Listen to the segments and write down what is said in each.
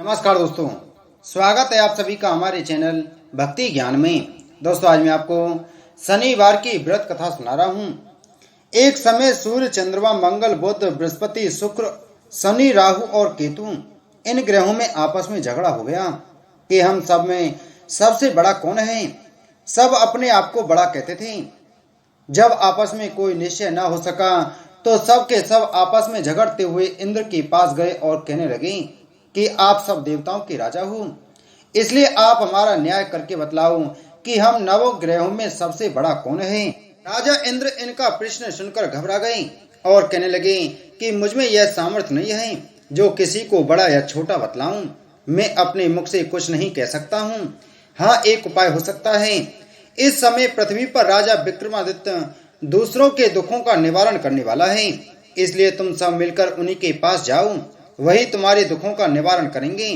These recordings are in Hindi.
नमस्कार दोस्तों, स्वागत है आप सभी का हमारे चैनल भक्ति ज्ञान में। दोस्तों, आज मैं आपको शनिवार की व्रत कथा सुना रहा हूँ। एक समय सूर्य, चंद्रमा, मंगल, बुध, बृहस्पति, शुक्र, शनि, राहु और केतु इन ग्रहों में आपस में झगड़ा हो गया कि हम सब में सबसे बड़ा कौन है। सब अपने आप को बड़ा कहते थे। जब आपस में कोई निश्चय न हो सका तो सब के सब आपस में झगड़ते हुए इंद्र के पास गए और कहने लगे कि आप सब देवताओं के राजा हो, इसलिए आप हमारा न्याय करके बतलाओ कि हम नवों ग्रहों में सबसे बड़ा कौन है। राजा इंद्र इनका प्रश्न सुनकर घबरा गए और कहने लगे कि मुझ में यह सामर्थ्य नहीं है जो किसी को बड़ा या छोटा बतलाऊं। मैं अपने मुख से कुछ नहीं कह सकता हूँ। हाँ, एक उपाय हो सकता है। इस समय पृथ्वी पर राजा विक्रमादित्य दूसरों के दुखों का निवारण करने वाला है, इसलिए तुम सब मिलकर उन्हीं के पास जाओ, वही तुम्हारे दुखों का निवारण करेंगे।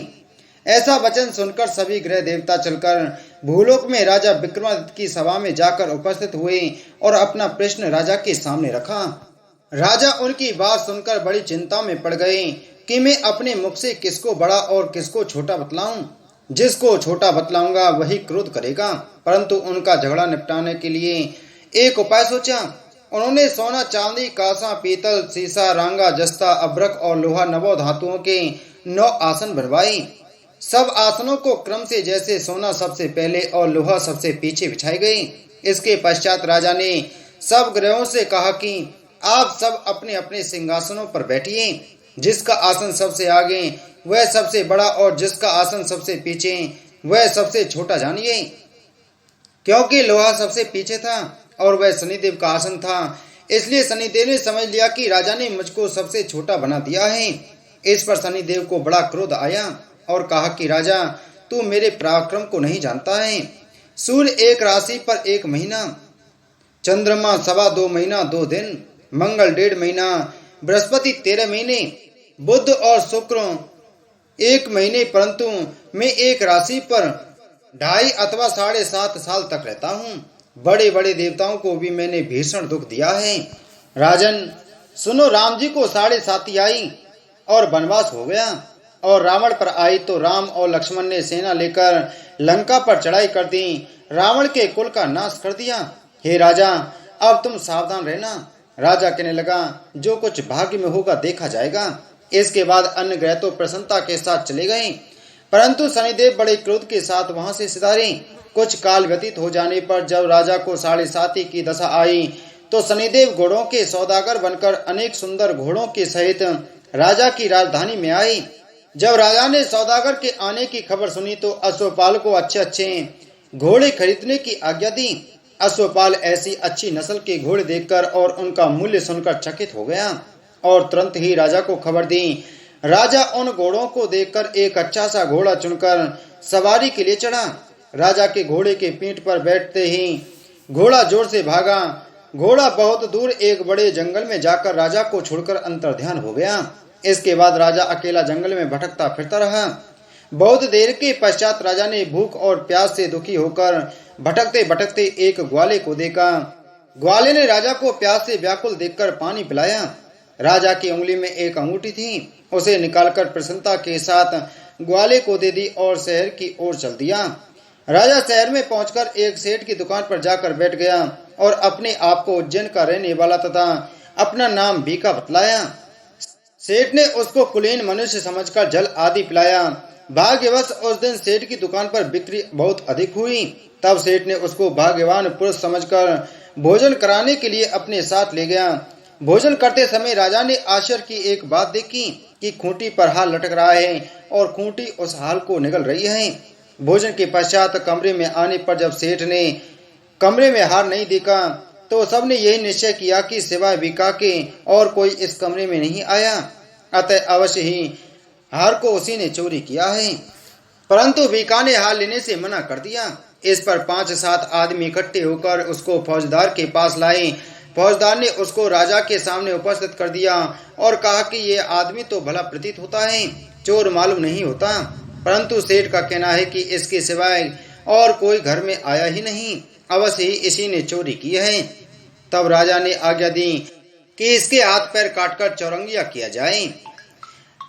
ऐसा वचन सुनकर सभी ग्रह देवता चलकर भूलोक में राजा विक्रमादित्य की सभा में जाकर उपस्थित हुए और अपना प्रश्न राजा के सामने रखा। राजा उनकी बात सुनकर बड़ी चिंता में पड़ गए कि मैं अपने मुख से किसको बड़ा और किसको छोटा बतलाऊं। जिसको छोटा बतलाऊंगा वही क्रोध करेगा, परंतु उनका झगड़ा निपटाने के लिए एक उपाय सोचा। उन्होंने सोना, चांदी, कांसा, पीतल, सीसा, रांगा, जस्ता, अभ्रक और लोहा नवों धातुओं के 9 आसन बनवाए। सब आसनों को क्रम से जैसे सोना सबसे पहले और लोहा सबसे पीछे बिछाए गए। इसके पश्चात राजा ने सब ग्रहों से कहा कि आप सब अपने अपने सिंहासनों पर बैठिए। जिसका आसन सबसे आगे वह सबसे बड़ा और जिसका आसन सबसे पीछे वह सबसे छोटा जानिए। क्योंकि लोहा सबसे पीछे था और वह शनिदेव का आसन था, इसलिए शनिदेव ने समझ लिया कि राजा ने मुझको सबसे छोटा बना दिया है। इस पर शनिदेव को बड़ा क्रोध आया और कहा कि राजा, तू मेरे पराक्रम को नहीं जानता है। सूर्य एक राशि पर 1 महीना, चंद्रमा 2.25 महीना 2 दिन, मंगल 1.5 महीना, बृहस्पति 13 महीने, बुध और शुक्र 1 महीने, परंतु मैं एक राशि पर 2.5 अथवा 7.5 साल तक रहता हूँ। बड़े बड़े देवताओं को भी मैंने भीषण दुख दिया है। राजन सुनो, राम जी को 7.5 आई और वनवास हो गया और रावण पर आई तो राम और लक्ष्मण ने सेना लेकर लंका पर चढ़ाई कर दी, रावण के कुल का नाश कर दिया। हे राजा, अब तुम सावधान रहना। राजा कहने लगा, जो कुछ भाग्य में होगा देखा जाएगा। इसके बाद अन्य ग्रह तो प्रसन्नता के साथ चले गए, परंतु शनिदेव बड़े क्रोध के साथ वहां से सिधारे। कुछ काल व्यतीत हो जाने पर जब राजा को 7.5 की दशा आई तो शनिदेव घोड़ों के सौदागर बनकर अनेक सुंदर घोड़ों के सहित राजा की राजधानी में आए। जब राजा ने सौदागर के आने की खबर सुनी तो अश्वपाल को अच्छे अच्छे घोड़े खरीदने की आज्ञा दी। अश्वपाल ऐसी अच्छी नस्ल के घोड़े देखकर और उनका मूल्य सुनकर चकित हो गया और तुरंत ही राजा को खबर दी। राजा उन घोड़ों को देखकर एक अच्छा सा घोड़ा चुनकर सवारी के लिए चढ़ा। राजा के घोड़े के पीठ पर बैठते ही घोड़ा जोर से भागा। घोड़ा बहुत दूर एक बड़े जंगल में जाकर राजा को छोड़कर अंतर्ध्यान हो गया। इसके बाद राजा अकेला जंगल में भटकता फिरता रहा। बहुत देर के पश्चात राजा ने भूख और प्यास से दुखी होकर भटकते भटकते एक ग्वाले को देखा। ग्वाले ने राजा को प्यास से व्याकुल देखकर पानी पिलाया। राजा की उंगली में एक अंगूठी थी, उसे निकालकर प्रसन्नता के साथ ग्वाले को दे दी और शहर की ओर चल दिया। राजा शहर में पहुंचकर एक सेठ की दुकान पर जाकर बैठ गया और अपने आप को उज्जैन का रहने वाला तथा अपना नाम बीका बतलाया। सेठ ने उसको कुलीन मनुष्य समझकर जल आदि पिलाया। भाग्यवश उस दिन सेठ की दुकान पर बिक्री बहुत अधिक हुई। तब सेठ ने उसको भाग्यवान पुरुष समझकर भोजन कराने के लिए अपने साथ ले गया। भोजन करते समय राजा ने आश्चर्य की एक बात देखी कि खूंटी पर हार लटक रहा है और खूंटी उस हाल को निगल रही है। भोजन के पश्चात कमरे में आने पर जब सेठ ने कमरे में हार नहीं देखा तो सबने यही निश्चय किया कि सिवाय बीका के और कोई इस कमरे में नहीं आया, अतः अवश्य ही हार को उसी ने चोरी किया है। परंतु बीका ने हार लेने से मना कर दिया। इस पर 5-7 आदमी इकट्ठे होकर उसको फौजदार के पास लाए। फौजदार ने उसको राजा के सामने उपस्थित कर दिया और कहा कि ये आदमी तो भला प्रतीत होता है, चोर मालूम नहीं होता, परंतु सेठ का कहना है कि इसके सिवाय और कोई घर में आया ही नहीं, अवश्य ही इसी ने चोरी की है। तब राजा ने आज्ञा दी कि इसके हाथ पैर काटकर चौरंगिया किया जाए।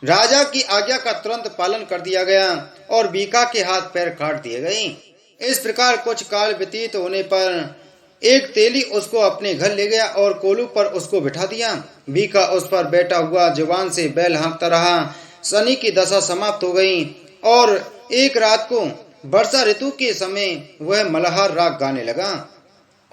राजा की आज्ञा का तुरंत पालन कर दिया गया और बीका के हाथ पैर काट दिए गए। इस प्रकार कुछ काल व्यतीत होने पर एक तेली उसको अपने घर ले गया और कोलू पर उसको बिठा दिया। बीका उस पर बैठा हुआ जुबान से बैल हाँकता रहा। शनि की दशा समाप्त हो गई और एक रात को वर्षा ऋतु के समय वह मल्हार राग गाने लगा।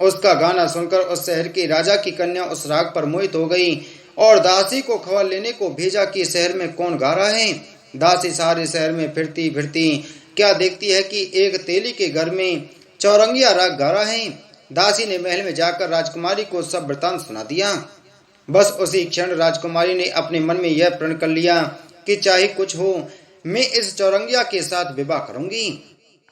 उसका गाना सुनकर उस शहर के राजा की कन्या उस राग पर मोहित हो गई और दासी को खबर लेने को भेजा कि शहर में कौन गा रहा है। दासी सारे शहर में फिरती फिरती क्या देखती है कि एक तेली के घर में चौरंगिया राग गा रहा है। दासी ने महल में जाकर राजकुमारी को सब वृतांत सुना दिया। बस उसी क्षण राजकुमारी ने अपने मन में यह प्रण कर लिया कि चाहे कुछ हो मैं इस चौरंगिया के साथ विवाह करूंगी।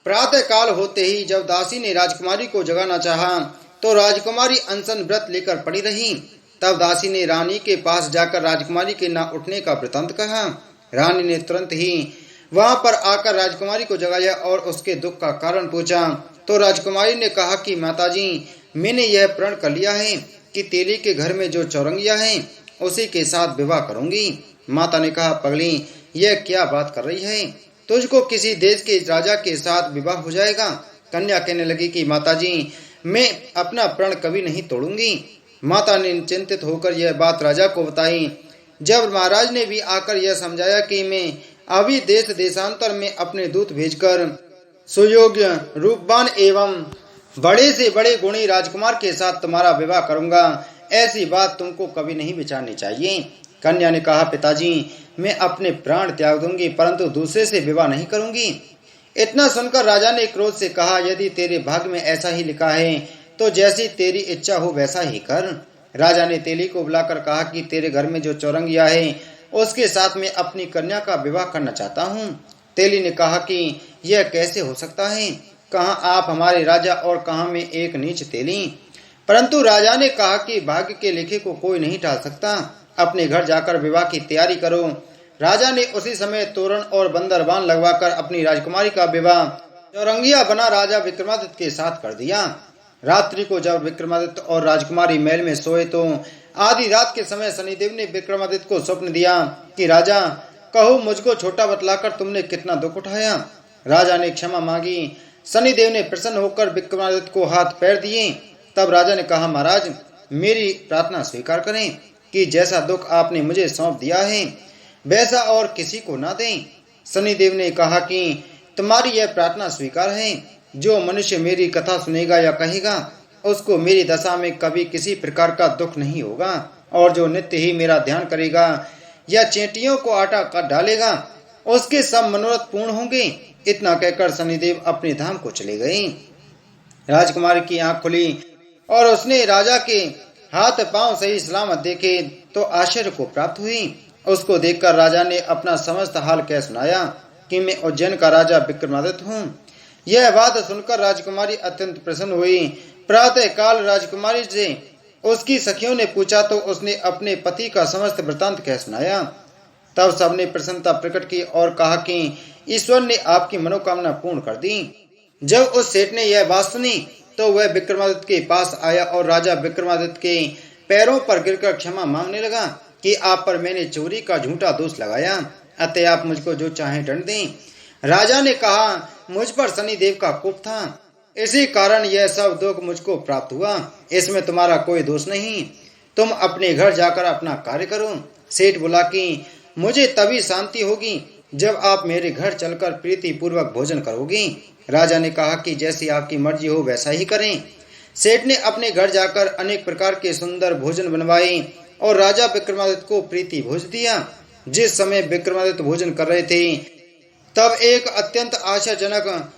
प्रातः काल होते ही जब दासी ने राजकुमारी को जगाना चाहा तो राजकुमारी अनशन व्रत लेकर पड़ी रही। तब दासी ने रानी के पास जाकर राजकुमारी के न उठने का वृतांत कहा। रानी ने तुरंत ही वहां पर आकर राजकुमारी को जगाया और उसके दुख का कारण पूछा। तो राजकुमारी ने कहा कि माताजी, मैंने यह प्रण कर लिया है कि तेली के घर में जो चौरंगिया है उसी के साथ विवाह करूंगी। माता ने कहा, पगली, यह क्या बात कर रही है? तुझको किसी देश के राजा के साथ विवाह हो जाएगा। कन्या कहने लगी कि माताजी, मैं अपना प्रण कभी नहीं तोड़ूंगी। माता ने चिंतित होकर यह बात राजा को बताई। जब महाराज ने भी आकर यह समझाया कि मैं अभी देश देशांतर में अपने दूत भेजकर सुयोग्य रूपवान एवं बड़े से बड़े गुणी राजकुमार के साथ तुम्हारा विवाह करूंगा, ऐसी बात तुमको कभी नहीं विचारनी चाहिए। कन्या ने कहा, पिताजी, मैं अपने प्राण त्याग दूंगी परंतु दूसरे से विवाह नहीं करूंगी। इतना सुनकर राजा ने क्रोध से कहा, यदि तेरे भाग्य में ऐसा ही लिखा है तो जैसी तेरी इच्छा हो वैसा ही कर। राजा ने तेली को बुलाकर कहा कि तेरे घर में जो चौरंगिया है उसके साथ मैं अपनी कन्या का विवाह करना चाहता हूँ। तेली ने कहा कि यह कैसे हो सकता है? कहाँ आप हमारे राजा और कहाँ मैं एक नीच तेली। परंतु राजा ने कहा कि भाग्य के लिखे को कोई नहीं टाल सकता। अपने घर जाकर विवाह की तैयारी करो। राजा ने उसी समय तोरण और बंदरबान लगवाकर अपनी राजकुमारी का विवाह चौरंगिया बना राजा विक्रमादित्य के साथ कर दिया। रात्रि को जब विक्रमादित्य और राजकुमारी महल में सोए तो आधी रात के समय शनिदेव ने विक्रमादित्य को स्वप्न दिया कि राजा, कहो मुझको छोटा बतलाकर तुमने कितना दुख उठाया। राजा ने क्षमा मांगी। शनिदेव ने प्रसन्न होकर विक्रमादित्य को हाथ पैर दिए। तब राजा ने कहा, महाराज, मेरी प्रार्थना स्वीकार करें कि जैसा दुख आपने मुझे सौंप दिया है वैसा और किसी को ना दें। शनिदेव ने कहा कि तुम्हारी यह प्रार्थना स्वीकार है। जो मनुष्य मेरी कथा सुनेगा या कहेगा उसको मेरी दशा में कभी किसी प्रकार का दुख नहीं होगा और जो नित्य ही मेरा ध्यान करेगा या चेंटियों को आटा काट डालेगा उसके सब मनोरथ पूर्ण होंगे। इतना कहकर शनिदेव अपने धाम को चले गए। राजकुमारी की आंख खुली और उसने राजा के हाथ पांव सही सलामत देखे तो आश्चर्य को प्राप्त हुई। उसको देखकर राजा ने अपना समस्त हाल कह सुनाया कि मैं उज्जैन का राजा विक्रमादित्य हूँ। यह बात सुनकर राजकुमारी अत्यंत प्रसन्न हुई। प्रातः काल राजकुमारी से उसकी सखियों ने पूछा तो उसने अपने पति का समस्त वृतांत कह सुनाया। तब सबने प्रसन्नता प्रकट की और कहा कि ईश्वर ने आपकी मनोकामना पूर्ण कर दी। जब उस सेठ ने यह बात सुनी तो वह विक्रमादित्य के पास आया और राजा विक्रमादित्य के पैरों पर गिरकर क्षमा मांगने लगा कि आप पर मैंने चोरी का झूठा दोष लगाया, अतः आप मुझको जो चाहे दंड दें। राजा ने कहा, मुझ पर शनिदेव का कोप था, इसी कारण यह सब दुख मुझको प्राप्त हुआ। इसमें तुम्हारा कोई दोष नहीं। तुम अपने घर जाकर अपना कार्य करो। सेठ बोला कि मुझे तभी शांति होगी जब आप मेरे घर चलकर प्रीति पूर्वक भोजन करोगी। राजा ने कहा कि जैसी आपकी मर्जी हो वैसा ही करें। सेठ ने अपने घर जाकर अनेक प्रकार के सुंदर भोजन बनवाए और राजा विक्रमादित्य को प्रीति भोज दिया। जिस समय विक्रमादित्य भोजन कर रहे थे तब एक अत्यंत आश्चर्यजनक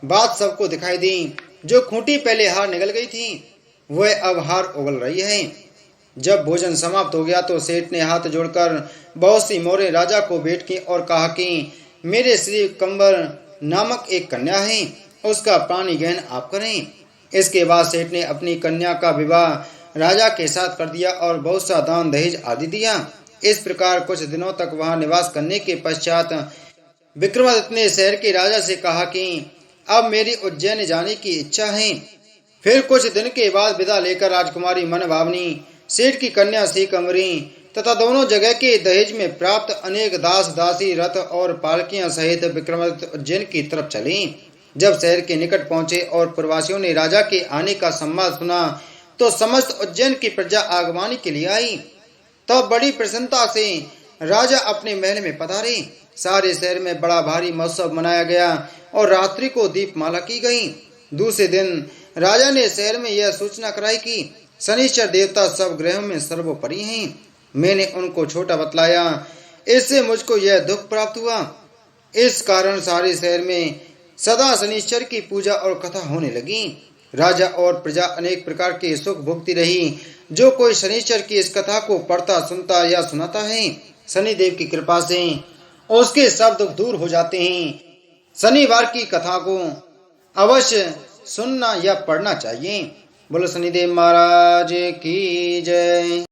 बात सबको दिखाई दी। जो खूंटी पहले हार निकल गई थी वह अब हार उगल रही है। जब भोजन समाप्त हो गया तो सेठ ने हाथ जोड़कर बहुत सी मोहरें राजा को भेंट की और कहा कि मेरे श्री कंबर नामक एक कन्या है, उसका प्राणी ग्रहण आप करें। इसके बाद सेठ ने अपनी कन्या का विवाह राजा के साथ कर दिया और बहुत सा दान दहेज आदि दिया। इस प्रकार कुछ दिनों तक वहां निवास करने के पश्चात विक्रमादित्य ने शहर के राजा से कहा कि अब मेरी उज्जैन जाने की इच्छा है। फिर कुछ दिन के बाद विदा लेकर राजकुमारी मनभावनी सेठ की कन्या श्री कंवरी तथा दोनों जगह के दहेज में प्राप्त अनेक दास दासी रथ और पालकियां सहित विक्रमादित्य उज्जैन की तरफ चली। जब शहर के निकट पहुंचे और प्रवासियों ने राजा के आने का संवाद सुना तो समस्त उज्जैन की प्रजा आगमन के लिए आई। तब बड़ी प्रसन्नता से राजा अपने महल में पधारे। सारे शहर में बड़ा भारी महोत्सव मनाया गया और रात्रि को दीपमाला की गई। दूसरे दिन राजा ने शहर में यह सूचना कराई कि शनिश्चर देवता सब ग्रहों में सर्वोपरि हैं। मैंने उनको छोटा बतलाया, इससे मुझको यह दुख प्राप्त हुआ। इस कारण सारे शहर में सदा शनिश्चर की पूजा और कथा होने लगी। राजा और प्रजा अनेक प्रकार के सुख भोगती रही। जो कोई शनिश्चर की इस कथा को पढ़ता सुनता या सुनाता है, शनिदेव की कृपा से उसके सब दुख दूर हो जाते हैं। शनिवार की कथा को अवश्य सुनना या पढ़ना चाहिए। बोलो शनिदेव महाराज की जय।